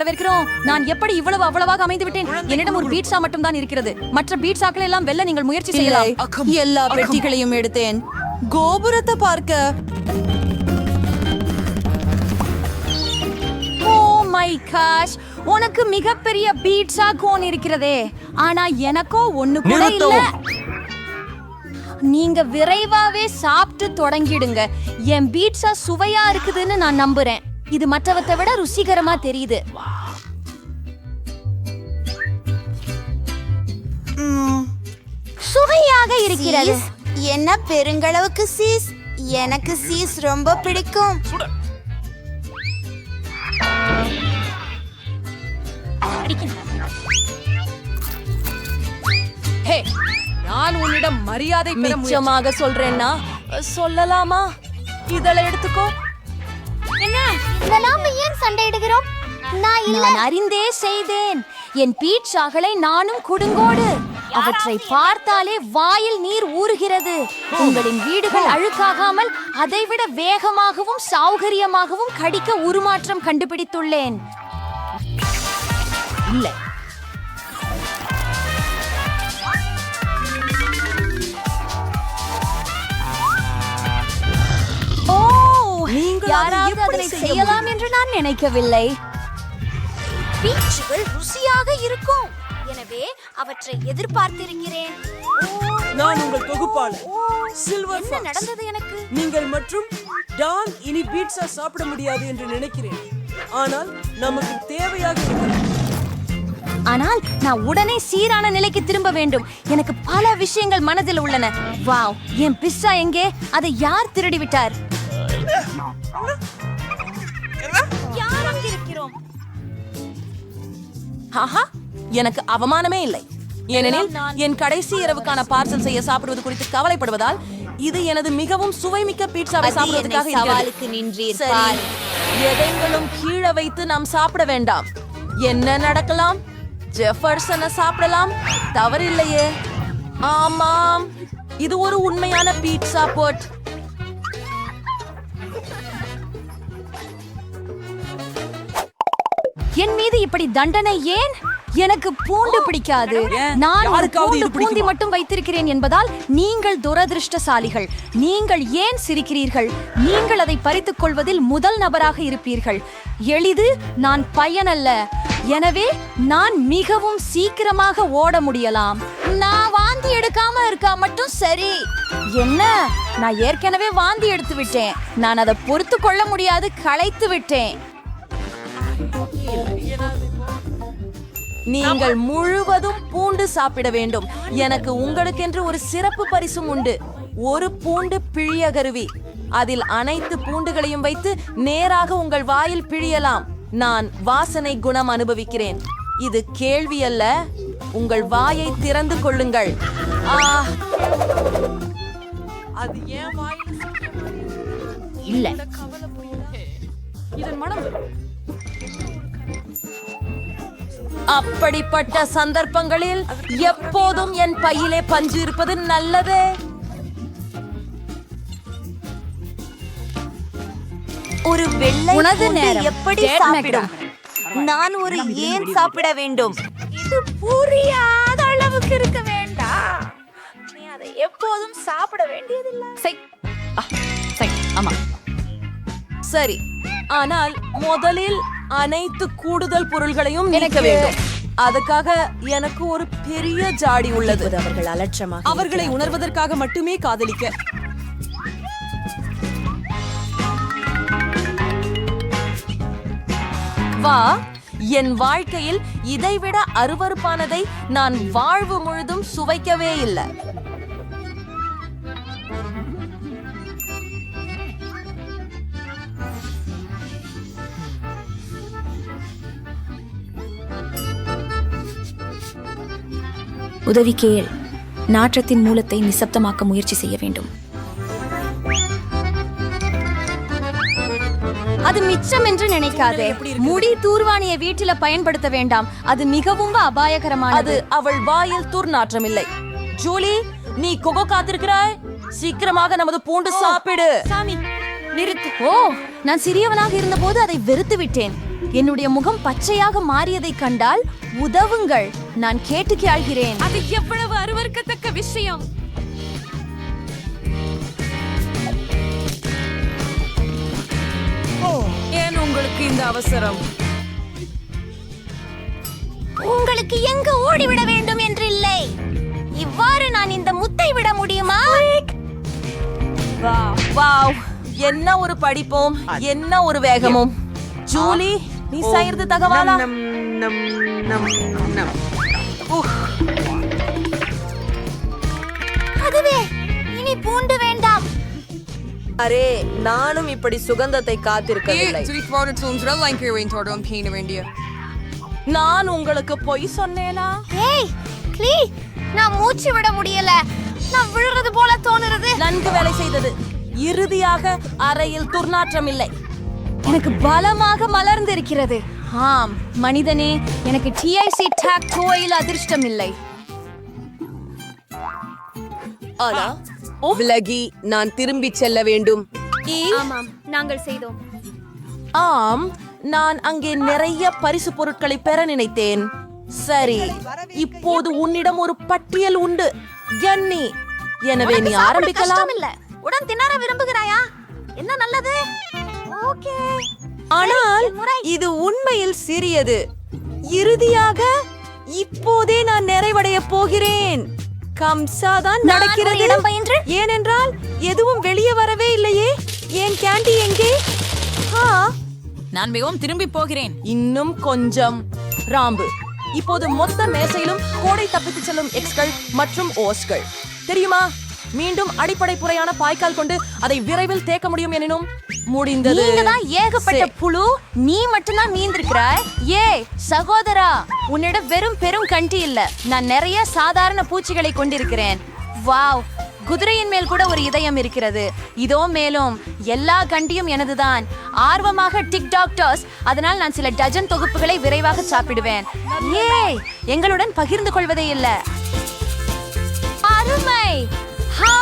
வரவேற்கிறோம். நான் எப்படி இவ்வளவு அவ்வளவாக அமைந்து விட்டேன். என்னிடம் ஒரு பீட்சா மட்டும் தான் இருக்கிறது. மற்ற பீட்சாக்களை எல்லாம் வெல்ல நீங்கள் முயற்சி செய்யலாம். எல்லா பெட்டிகளையும் எடுத்தேன். கோபுரத்தை பார்க்க. ஓ மை காஷ், உனக்கு மிகப்பெரிய பீட்சா கோன் இருக்கிறதே. ஆனா எனக்கோ ஒண்ணு கூட இல்ல. நீங்க விரைவாவே சாப்பிட்டு தொடங்கிடுங்க. என் பீட்சா சுவையா இருக்குதுன்னு நான் நம்புறேன். இது மற்றவற்றை விட ருசிகரமா தெரியுது. சுவையாக இருக்கிறது. என்ன பெருங்களவுக்கு சீஸ். எனக்கு சீஸ் ரொம்ப பிடிக்கும். ஹே, நான் உன்னிடம் மரியாதை மிச்சமாக சொல்றேன்னா சொல்லலாமா? இதெல்லாம் எடுத்துக்கோ. என்ன நாம ஏன் சண்டையிடுகிறோம்? நான் அறிந்தே செய்தேன். என் பீட்சாக்களை நானும் குடுங்கோடு. அவற்றை பார்த்தாலே வாயில் நீர் ஊறுகிறது. உங்களின் வீடுகள் அழுக்காகாமல் அதைவிட வேகமாகவும் சௌகரியமாகவும் கடிக்க உருமாற்றம் கண்டுபிடித்துள்ளேன். இல்லை, யாராவது அதனை செய்யலாம் என்று நான் நினைக்கவில்லை. பீட்சுகள் ருசியாக இருக்கும். எனவே அவற்றை எதிர்பார்த்திருக்கிறேன். நான் உங்கள் தொகுப்பாளர் சில்வர். என்ன நடந்தது எனக்கு? நீங்கள் மற்றும் டான் இனி பீட்சா சாப்பிட முடியாது என்று நினைக்கிறேன். ஆனால் நமக்கு தேவையாக இருக்கிறது. ஆனால் நான் உடனே சீரான நிலைக்கு திரும்ப வேண்டும். எனக்கு பல விஷயங்கள் மனதில் உள்ளன. வாவ், என் பிஸ்ஸா எங்கே? அதை யார் திருடி விட்டார்? யார் அங்கிருக்கிறோம்? ஆஹா, எனக்கு அவமானமே இல்லை. ஏனெனில் என் கடைசி இரவுக்கான பார்சல் செய்ய சாப்பிடுவது குறித்து கவலைப்படுவதால் இது எனது மிகவும் சுவைமிக்க பீட்சாவை சாப்பிடுவதற்காக இருக்கிறது. சரி, எதைகளும் கீழே வைத்து நாம் சாப்பிட வேண்டாம். என்ன நடக்கலாம்? ஜெஃபர்சனை சாப்பிடலாம், தவறில்லையே. ஆமாம், இது ஒரு உண்மையான பீட்சா போட். என் மீது இப்படி தண்டனை ஏன்? எனக்கு பூண்டு பிடிக்காது. நான் ஒரு பூந்தி மட்டும் வைத்திருக்கிறேன் என்பதால் நீங்கள் துரதிருஷ்டசாலிகள். நீங்கள் ஏன் சிரிக்கிறீர்கள்? நீங்கள் அதை பறித்துக் கொள்வதில் முதல் நபராக இருப்பீர்கள். எளிது, நான் பையனல்ல. எனவே நான் மிகவும் சீக்கிரமாக ஓட முடியலாம். நான் வாந்தி எடுக்காம இருக்கா மட்டும் சரி. என்ன, நான் ஏற்கனவே வாந்தி எடுத்து விட்டேன். நான் அதை பொறுத்து கொள்ள முடியாது, களைத்து விட்டேன். நீங்கள் முழுவதும் பூண்டு சாப்பிட வேண்டும். எனக்கு உங்களுக்கென்று ஒரு சிறப்பு பரிசும் உண்டு. ஒரு பூண்டு பிழிய கருவி. அதில் அனைத்து பூண்டுகளையும் வைத்து நேராக உங்கள் வாயில் பிழியலாம். நான் வாசனை குணம் அனுபவிக்கிறேன். இது கேள்வி அல்ல. உங்கள் வாயை திறந்து கொள்ளுங்கள். அது ஏன் வாயில இல்ல, இதன் மனம் அப்படிப்பட்ட சந்தர்ப்பங்களில் எப்போதும் என் பையிலே பஞ்சு இருப்பது நல்லது. ஒரு வெள்ளை உனது பூண்டு நேரம். எப்படி சாப்பிடும்? நான் ஒரு ஏன் சாப்பிட வேண்டும்? இது புரியாத அளவுக்கு இருக்க வேண்டாம். நீ அதை எப்போதும் சாப்பிட வேண்டியதில்லை. ஆமா, சரி, ஆனால் முதலில் அனைத்து கூடுதல் பொருள்களையும் நீக்க வேண்டும். அதுக்காக எனக்கு ஒரு பெரிய ஜாடி உள்ளது. அவர்கள் அலட்சமாக அவர்களை உணர்வதற்காக மட்டுமே காதலிக்க. வா, என் வாழ்க்கையில் இதைவிட அருவருப்பானதை நான் வாழ்வு முழுதும் சுவைக்கவே இல்லை. உதவி கேள். நாற்றத்தின் மூலத்தை நிசப்தமாக்க முயற்சி செய்ய வேண்டும். அது மிச்சம் என்று நினைக்காதே. முடி தூர்வாணியை வீட்டில பயன்படுத்த வேண்டாம். அது மிகவும் அபாயகரமானது. அது அவள் வாயில் துர்நாற்றம் இல்லை. ஜூலி, நீ கொகோ காத்திருக்கிறாய். சீக்கிரமாக நமது பூண்டு சாப்பிடு. சாமி, நிறுத்து. ஓ, நான் சிறியவனாக இருந்தபோது அதை வெறுத்து விட்டேன். என்னுடைய முகம் பச்சையாக மாறியதை கண்டால் உதவுங்கள். நான் கேட்டு கேள்கிறேன். அது எவ்வளவு அருவருக்கத்தக்க விஷயம். ஏன் உங்களுக்கு இந்த அவசரம்? உங்களுக்கு எங்க ஓடிவிட வேண்டும் என்று இல்லை. இவ்வாறு நான் இந்த முத்தை விட முடியுமா? வாவ், என்ன ஒரு படிப்போம், என்ன ஒரு வேகமும். ஜூலி, நீ செய்யறது தகவலா? அதுவே, இனி பூண்டு வேண்டாம். அரே, நானும் இப்படி சுகந்தத்தை காத்திருக்கவில்லை. நான் உங்களுக்கு பொய் சொன்னேனா? ஏய், க்ளீ, நான் மூச்சு விட முடியல. நான் விழுறது போல தோணுறது. நன்கு வேலை செய்தது. இறுதியாக அறையில் துர்நாற்றம் இல்லை. எனக்கு பலமாக மலர்ந்திருக்கிறது. ஆம் மனிதனே, எனக்கு டிஐசி டாக் கோயில் அதிர்ஷ்டம் இல்லை. ஆனா விலகி நான் திரும்பி செல்ல வேண்டும். ஆமாம், நாங்கள் செய்தோம். ஆம், நான் அங்கே நிறைய பரிசு பொருட்களை பெற நினைத்தேன். சரி, இப்போது உன்னிடம் ஒரு பட்டியல் உண்டு கன்னி. எனவே நீ ஆரம்பிக்கலாம். இல்ல, உடன் திணற விரும்புகிறாயா? என்ன நல்லது. ஓகே. ஆனால் இது உண்மையில் சிறியது. இறுதியாக இப்போதே நான் நிறைவடைய போகிறேன். கம்சாதான் நடக்கிறது. இடம் பயின்று ஏனென்றால் எதுவும் வெளியே வரவே இல்லையே. ஏன் கேண்டி எங்கே? நான் மிகவும் திரும்பி போகிறேன். இன்னும் கொஞ்சம். ராம்பு, இப்போது மொத்த மேசையிலும் கோடை தப்பித்து செல்லும் எக்ஸ்கள் மற்றும் ஓஸ்கள் தெரியுமா? மீண்டும் அடிப்படை புறையான பாய்க்கால் கொண்டு அதை விரைவில் தேக்க முடியும் எனினும் முடிந்தது. நீங்க தான் ஏகப்பட்ட புழு. நீ மட்டும்தான் நீந்திருக்கிறாய். ஏய் சகோதரா, உன்னிடம் வெறும் பெரும் கண்டி இல்ல. நான் நிறைய சாதாரண பூச்சிகளை கொண்டிருக்கிறேன். வாவ், குதிரையின் மேல் கூட ஒரு இதயம் இருக்கிறது. இதோ மேலும் எல்லா கண்டியும் எனதுதான். ஆர்வமாக டிக் டாக்டர்ஸ். அதனால் நான் சில டஜன் தொகுப்புகளை விரைவாக சாப்பிடுவேன். ஏய், எங்களுடன் பகிர்ந்து கொள்வதே இல்ல. அருமை. ஹா,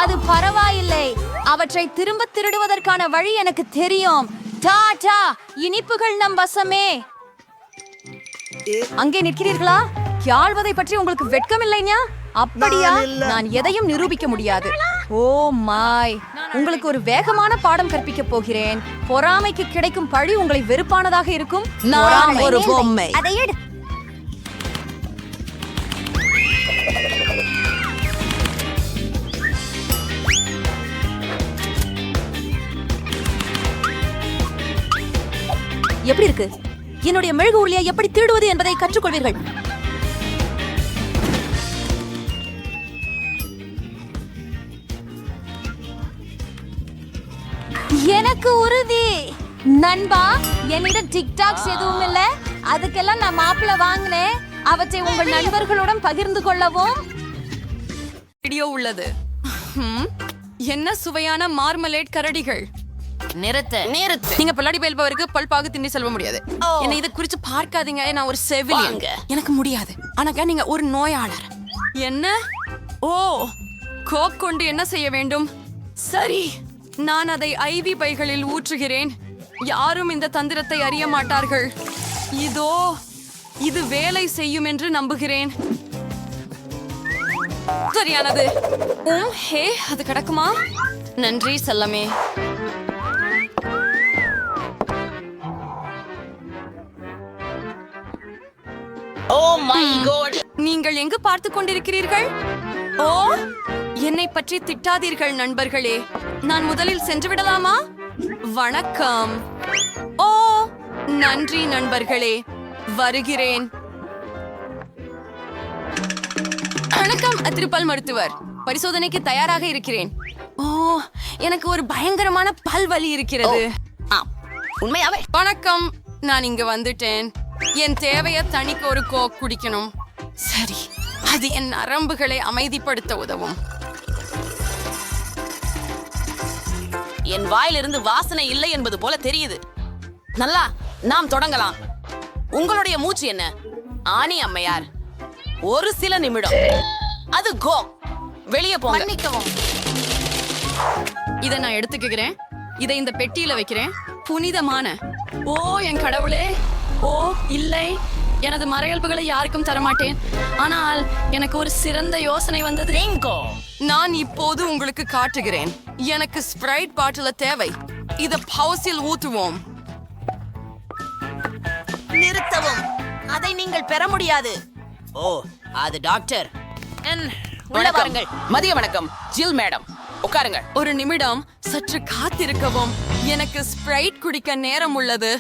அது பரவாயில்லை. அவற்றை திரும்ப திருடுவதற்கான வழி எனக்கு தெரியும். டாடா, இனிப்புகள் நம் வசமே. அங்கே நிற்கிறீர்களா? யாழ்வதை பற்றி உங்களுக்கு வெட்கம் இல்லையா? அப்படியா? நான் எதையும் நிரூபிக்க முடியாது. ஓ மாய், உங்களுக்கு ஒரு வேகமான பாடம் கற்பிக்க போகிறேன். பொறாமைக்கு கிடைக்கும் பழி உங்களை வெறுப்பானதாக இருக்கும். நான் ஒரு பொம்மை. அதை எடு. எப்படி இருக்கு? என்னுடைய மெழுகு உருளையை எப்படி திருடுவது என்பதை கற்றுக்கொள்வீர்கள். எனக்கு உறுதி நண்பா, என்னிடம் டிக்டாக்ஸ் எதுவும் இல்ல. அதுக்கெல்லாம் நான் மாப்பிள வாங்கினேன். அவற்றை உங்கள் நண்பர்களுடன் பகிர்ந்து கொள்ளவும். வீடியோ உள்ளது. என்ன சுவையான மார்மலேட் கரடிகள். நிறுத்து. நீங்க பல்லாடி பயில்பவருக்கு பல்பாக திண்டி செல்ல முடியாது. என்ன இதை குறிச்சு பார்க்காதீங்க. நான் ஒரு செவிலியன். எனக்கு முடியாது. ஆனாக்கா நீங்க ஒரு நோயாளர். என்ன? ஓ, கோக் கொண்டு என்ன செய்ய வேண்டும்? சரி, நான் அதை ஐவி பைகளில் ஊற்றுகிறேன். யாரும் இந்த தந்திரத்தை அறிய மாட்டார்கள். இதோ, இது வேலை செய்யும் என்று நம்புகிறேன். சரியானது. ஹே, அது கிடக்குமா? நன்றி செல்லமே. நீங்கள் எங்கு பார்த்து கொண்டிருக்கிறீர்கள்? ஓ, என்னை பற்றி திட்டாதீர்கள் நண்பர்களே. நான் முதலில் சென்று விடலாமா? வணக்கம். ஓ, நன்றி நண்பர்களே, வருகிறேன். வணக்கம் அதிர்பல் மருத்துவர். பரிசோதனைக்கு தயாராக இருக்கிறேன். ஓ, எனக்கு ஒரு பயங்கரமான பல் வலி இருக்கிறது. உண்மையாவே? வணக்கம், நான் இங்க வந்துட்டேன். என் தேவைய தனிக்கு ஒரு கோக் குடிக்கணும். சரி, அது என் நரம்புகளை அமைதிப்படுத்த உதவும். என் வாயிலிருந்து வாசனை இல்லை என்பது போல தெரியுது. நல்லா, நாம் தொடங்கலாம். உங்களுடைய மூச்சு என்ன? ஆனி அம்மையார், ஒரு சில நிமிடம். அது கோ. வெளியே போங்க. மன்னிக்கவும். இதை நான் எடுத்துக்கிறேன். இதை இந்த பெட்டியில வைக்கிறேன். புனிதமான. ஓ என் கடவுளே, ஓ இல்லை, எனது மறையல்புகளை யாருக்கும் தரமாட்டேன். ஆனால் எனக்கு ஒரு சிறந்த யோசனை வந்தது. நான் இப்போது உங்களுக்கு காட்டுகிறேன். எனக்கு ஸ்ப்ரைட் பாட்டில தேவை. இத பவுசில் ஊத்துவோம். நிறுத்தவும். அதை நீங்கள் பெற முடியாது. ஓ, அது டாக்டர். உள்ள வாருங்கள். மதிய வணக்கம் ஜில் மேடம், உட்காருங்க. ஒரு நிமிடம், சற்று காத்திருக்கவும். எனக்கு ஸ்ப்ரைட் குடிக்க நேரம் உள்ளது.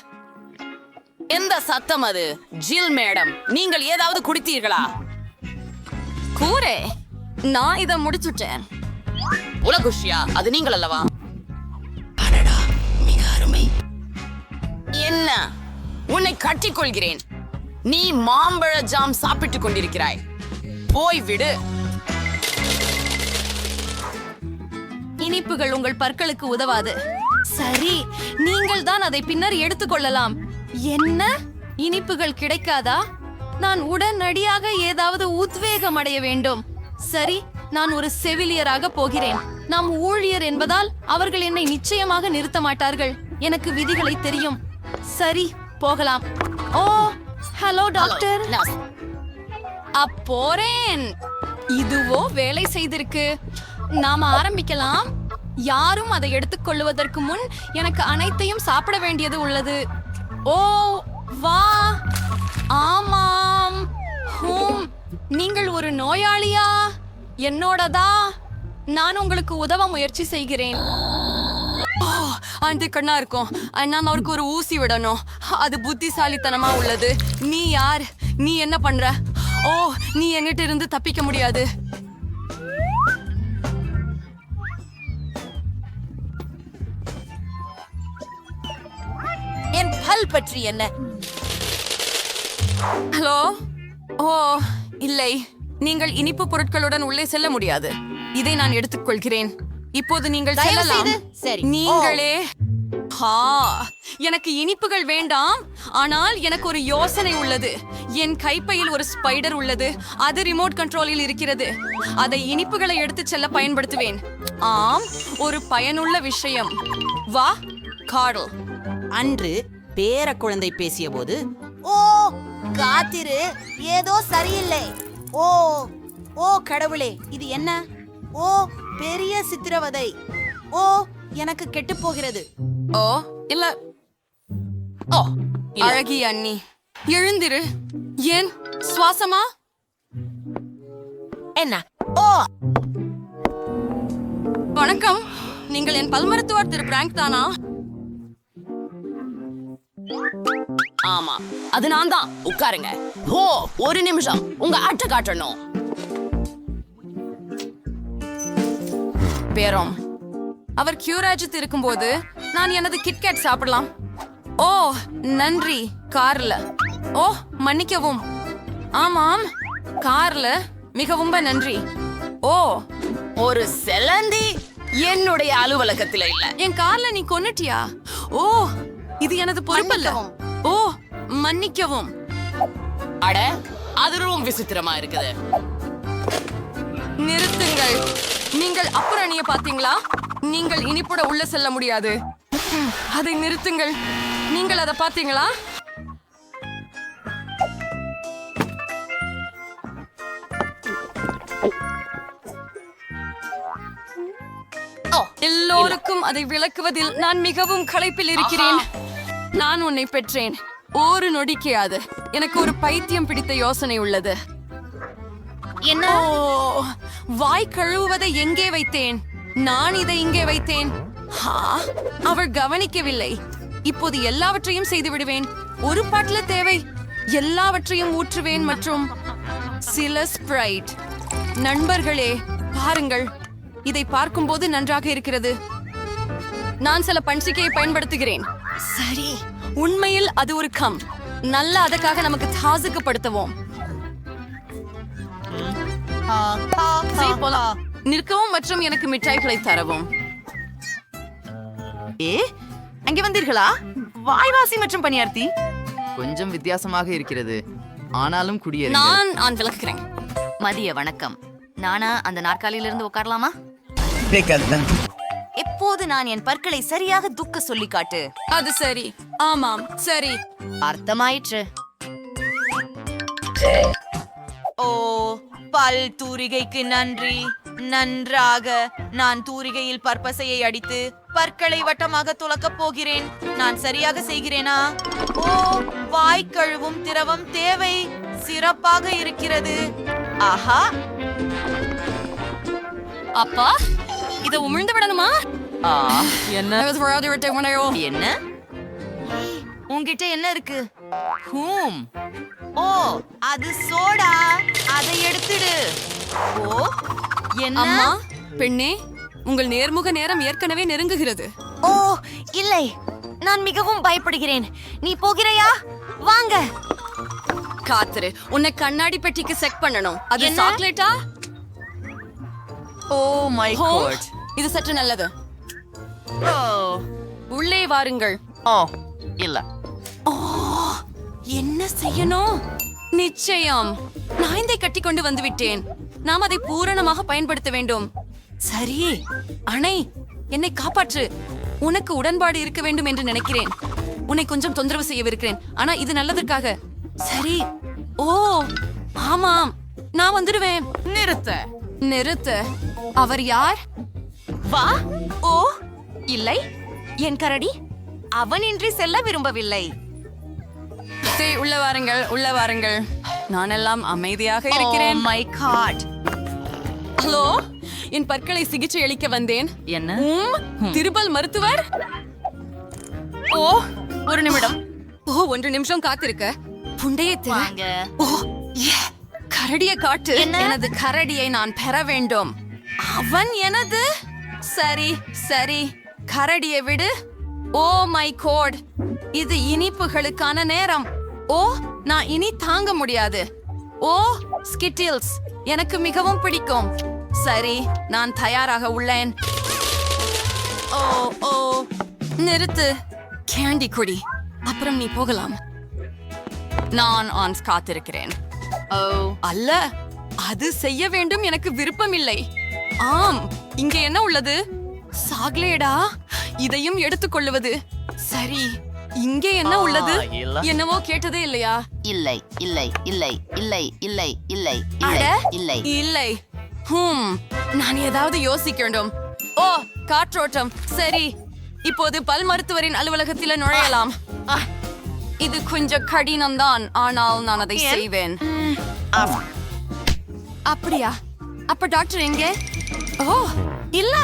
எந்த சத்தம் அது? ஜில் மேடம், நீங்கள் ஏதாவது குடித்தீர்களா? கூரே, நான் இத முடிச்சுட்டேன். உலகுஷ்யா, அது நீங்கள் அல்லவா? மிக அருமை. என்ன? உன்னை கட்டிக்கொள்கிறேன். நீ மாம்பழ ஜாம் சாப்பிட்டுக் கொண்டிருக்கிறாய். போய் விடு. இனிப்புகள் உங்கள் பற்களுக்கு உதவாது. சரி, நீங்கள் தான் அதை பின்னர் எடுத்துக்கொள்ளலாம். என்ன? இனிப்புகள் கிடைக்காதா? நான் உடனடியாக ஏதாவது உத்வேகம் அடைய வேண்டும். சரி, நான் ஒரு செவிலியராக போகிறேன். நாம் ஊழியர் என்பதால் அவர்கள் என்னை நிச்சயமாக நிறுத்த மாட்டார்கள். எனக்கு விதிகளை தெரியும். சரி, போகலாம். ஓ, ஹலோ டாக்டர். அப்போறேன். இதுவோ வேலை செய்திருக்கு. நாம ஆரம்பிக்கலாம். யாரும் அதை எடுத்துக்கொள்வதற்கு முன் எனக்கு அனைத்தையும் சாப்பிட வேண்டியது உள்ளது. ஓ வா, ஆமாம். ஹூம், நீங்கள் ஒரு நோயாளியா? என்னோடதா? நான் உங்களுக்கு உதவ முயற்சி செய்கிறேன். அந்த கண்ணா இருக்கும். நான் அவருக்கு ஒரு ஊசி விடணும். அது புத்திசாலித்தனமா உள்ளது. நீ யார்? நீ என்ன பண்ற? ஓ, நீ எங்கிட்ட இருந்து தப்பிக்க முடியாது. என் பல் பற்றி என்ன? ஹலோ. ஓ இல்லை, நீங்கள் இனிப்பு பொருட்களுடன் உள்ளே செல்ல முடியாது. இதை நான் எடுத்துக்கொள்கிறேன். இப்போது நீங்கள் தயவு செல்லலாம். செய்து, சரி. நீங்களே. எனக்கு இனிப்புகள் வேண்டாம். ஆனால் எனக்கு ஒரு யோசனை உள்ளது. என் கைப்பையில் ஒரு ஸ்பைடர் உள்ளது. அது ரிமோட் கண்ட்ரோலில் இருக்கிறது. அதை இனிப்புகளை எடுத்துச் செல்ல பயன்படுத்துவேன். ஆம், ஒரு பயனுள்ள விஷயம். வா கார்ல். அன்று பேர குழந்தை பேசிய போது, ஓ காத்திரு, ஏதோ சரியில்லை. ஓ ஓ கடவுளே, இது என்ன? ஓ பெரிய சித்திரவதை. ஓ எனக்கு கெட்டு போகிறது. ஓ இல்ல. ஓ, அழகிய அண்ணி, எழுந்திரு. ஏன் சுவாசமா? என்ன? ஓ வணக்கம், நீங்கள் என் பல் மருத்துவர் திரு பிராங்க் தானா? ஆமா, அது நான் தான். உட்காருங்க. ஓ, ஒரு நிமிஷம், உங்க அட்டை காட்டணும். பேரம், அவர் கியூராஜித் இருக்கும்போது நான் எனது கிட்கேட் சாப்பிடலாம். ஓ நன்றி கார்ல. ஓ மன்னிக்கவும். ஆமாம், கார்ல மிகவும் நன்றி. ஓ, ஒரு செலந்தி என்னுடைய அலுவலகத்துல இல்ல. என் கார்ல நீ கொன்னுட்டியா? ஓ, இது எனது பொறுப்பல்ல. ஓ மன்னிக்கவும். அட, அது ரொம்ப விசித்திரமா இருக்குது. நிறுத்துங்கள். நீங்கள் அப்புறம் அணிய பாத்தீங்களா? நீங்கள் இனிப்புட உள்ள செல்ல முடியாது. அதை நிறுத்துங்கள். நீங்கள் அதை பாத்தீங்களா? எல்லோருக்கும் அதை விளக்குவதில் நான் மிகவும் களைப்பில் இருக்கிறேன். நான் உன்னை பெற்றேன். ஒரு நொடிக்கையாது. எனக்கு ஒரு பைத்தியம் பிடித்த யோசனை உள்ளது. என்ன? ஓ, வாய் கழுவுவதை எங்கே வைத்தேன்? நான் இதை இங்கே வைத்தேன். அவள் கவனிக்கவில்லை. இப்போது எல்லாவற்றையும் செய்து விடுவேன். ஒரு பாட்டில தேவை. எல்லாவற்றையும் ஊற்றுவேன் மற்றும் சில ஸ்ப்ரைட். நண்பர்களே, பாருங்கள். இதை பார்க்கும்போது நன்றாக இருக்கிறது. நான் சில பன்சிக்கையை பயன்படுத்துகிறேன். சரி, உண்மையில் அது ஒரு கம். நல்ல அதற்காக நமக்கு தாசுக்குப்படுத்துவோம். சரி, போலாம். நிற்கவும் மற்றும் எனக்கு மிட்டாய்களை தரவும். அங்கே வந்தீர்களா? வாய்வாசி மற்றும் பணியார்த்தி. கொஞ்சம் வித்தியாசமாக இருக்கிறது, ஆனாலும் குடியேறுங்கள். நான் விளக்குகிறேன். மதிய வணக்கம். நானா அந்த நாற்காலியிலிருந்து உட்காரலாமா? இப்போது நான் என் பற்களை சரியாக துக்க சொல்லி காட்டு. அது சரி. ஆமாம் சரி. அர்த்தமாயிற்று. ஓ, பல் தூரிகைக்கு நன்றி. நன்றாக. நான் தூரிகையில் பற்பசையை அடித்து பற்களை வட்டமாக துலக்கப் போகிறேன். நான் சரியாக செய்கிறேனா? ஓ, வாய் கழுவும் திரவம் தேவை. சிறப்பாக இருக்கிறது. ஆஹா, அப்பா இத உமிழ்ந்து விடணுமா? என்ன என்ன? உன்கிட்ட என்ன இருக்கு? ஓ, அது சோடா. அதை எடுத்துடு. ஓ, என்ன? அம்மா பெண்ணே, உங்கள் நேர்முக நேரம் ஏற்கனவே நெருங்குகிறது. ஓ, இல்லை. நான் மிகவும் பயப்படுகிறேன். நீ போகிறாயா? வாங்க. காத்துரு, உன்னை கண்ணாடி பெட்டிக்கு செக் பண்ணணும். அது என்ன? சாக்லேட்டா? Oh my home, god. இது சற்று நல்லது. ஓ உள்ளே வாருங்கள். ஓ இல்ல. என்ன செய்யணும்? நிச்சயம். நான் இதை கட்டி கொண்டு வந்து விட்டேன். நாம் அதை பூரணமாக பயன்படுத்த வேண்டும். சரி, அணை, என்னை காப்பாற்று. உனக்கு உடன்பாடு இருக்க வேண்டும் என்று நினைக்கிறேன். உன்னை கொஞ்சம் தொந்தரவு செய்யவிருக்கிறேன். ஆனா இது நல்லதற்காக. சரி. ஓ ஆமாம், நான் வந்துடுவேன். நிறுத்து. அவர் யார்? வா. ஓ, இல்லை. என் கரடி அவனின்றி செல்ல விரும்பவில்லை. சரி, உள்ள வாருங்கள், உள்ள வாருங்கள். நான் எல்லாம் அமைதியாக இருக்கிறேன். My God. ஹலோ, என் பற்களை சிகிச்சை அளிக்க வந்தேன். என்ன? திருபல் மருத்துவர். ஓ, ஒரு நிமிடம். ஓ, 1 நிமிஷம் காத்திருக்க. புண்டையை திற. வாங்க. ஓ, கரடியை காட்டு. என்ன? எனது கரடியை நான் பெற வேண்டும். அவன் எனது. சரி சரி, கரடியை விடு. ஓ மை கோட், இது இனிப்புகளுக்கான நேரம். ஓ, நான் இனி தாங்க முடியாது. ஓ, ஸ்கிட்டில்ஸ் எனக்கு மிகவும் பிடிக்கும். சரி, நான் தயாராக உள்ளேன். ஓ ஓ, நிறுத்து. கேண்டி குடி, அப்புறம் நீ போகலாம். நான் ஆன்ஸ் காத்திருக்கிறேன். ஓ அல்ல, அது செய்ய வேண்டும். எனக்கு விருப்பம் இல்லை. ஆம், இங்கே என்ன உள்ளது? சாக்லேடா? இதையும் எடுத்துக்கொள்ளுவது. சரி, இங்கே என்ன உள்ளது? இல்ல. என்னவோ கேட்டதே இல்லையா? இல்லை இல்லை இல்லை இல்லை இல்லை இல்லை அட, இல்லை. இல்லை. நான் ஏதாவது யோசிக்க வேண்டும். ஓ, காற்றோட்டம். சரி, இப்போது பல் மருத்துவரின் அலுவலகத்தில் நுழையலாம். இது கொஞ்சம் கடினம்தான், ஆனால் நான் அதை செய்வேன். அப்படியா? அப்ப டாக்டர் எங்கே? ஓ, இல்ல.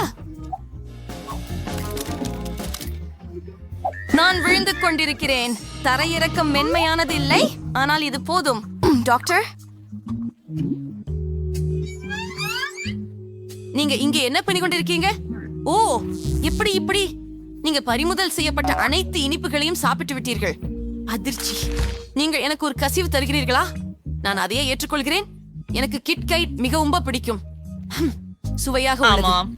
நான் விழுந்து கொண்டிருக்கிறேன். தரையிறக்கம் மென்மையானது இல்லை, ஆனால் இது போதும். டாக்டர், நீங்க இங்க என்ன பண்ணி கொண்டிருக்கீங்க? ஓ, இப்படி நீங்க பறிமுதல் செய்யப்பட்ட அனைத்து இனிப்புகளையும் சாப்பிட்டு விட்டீர்கள். அதிர்ச்சி. நீங்கள் எனக்கு ஒரு கசிவு தருகிறீர்களா? நான் அதையே ஏற்றுக்கொள்கிறேன். எனக்கு கிட் கைட் மிகவும் பிடிக்கும். சுவையாக உள்ளது. ஆமாம்.